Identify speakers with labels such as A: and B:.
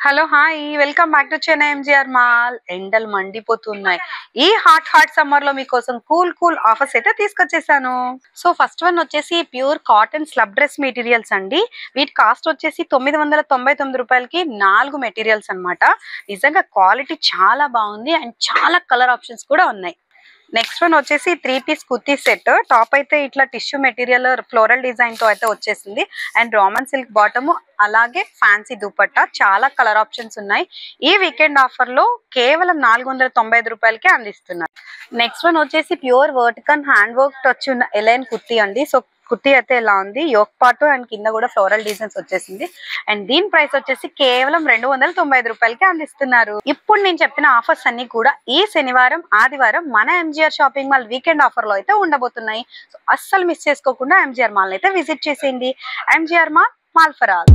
A: Hello hi welcome back to Chennai MGR mall. ఎండలు మండిపోతున్నాయి. ఈ హాట్ సమ్మర్ లో మీకోసం కూల్ ఆఫర్స్ అయితే తీసుకొచ్చేసాను. సో ఫస్ట్ వన్ వచ్చేసి pure cotton slub dress materials అండి. వీటి కాస్ట్ వచ్చేసి 999 రూపాయలకి 4 మెటీరియల్స్ అన్నమాట. నిజంగా క్వాలిటీ చాలా బాగుంది అండ్ చాలా కలర్ ఆప్షన్స్ కూడా ఉన్నాయి. నెక్స్ట్ వన్ వచ్చేసి 3 పీస్ కుర్తీ సెట్. టాప్ అయితే ఇట్లా టిష్యూ మెటీరియల్ ఫ్లోరల్ డిజైన్ తో అయితే వచ్చేసింది అండ్ రామన్ సిల్క్ బాటమ్, అలాగే ఫ్యాన్సీ దుపట్టా. చాలా కలర్ ఆప్షన్స్ ఉన్నాయి. ఈ వీకెండ్ ఆఫర్ లో కేవలం 495 రూపాయలకే అందిస్తున్నారు. నెక్స్ట్ వన్ వచ్చేసి ప్యూర్ వర్టికల్ హ్యాండ్ వర్క్ వచ్చి ఉన్న ఎలైన్ కుర్తీ అండి. సో కుర్తీ అయితే ఇలా ఉంది, యోక్ పార్ట్ అండ్ కింద కూడా ఫ్లోరల్ డిజైన్స్ వచ్చేసింది అండ్ దీని ప్రైస్ వచ్చేసి కేవలం 295 రూపాయలకి అందిస్తున్నారు. ఇప్పుడు నేను చెప్పిన ఆఫర్స్ అన్ని కూడా ఈ శనివారం ఆదివారం మన MGR shopping mall weekend offer లో అయితే ఉండబోతున్నాయి. సో అస్సలు మిస్ చేసుకోకుండా ఎంజీఆర్ మాల్ అయితే విజిట్ చేసేయండి. MGR mall for all.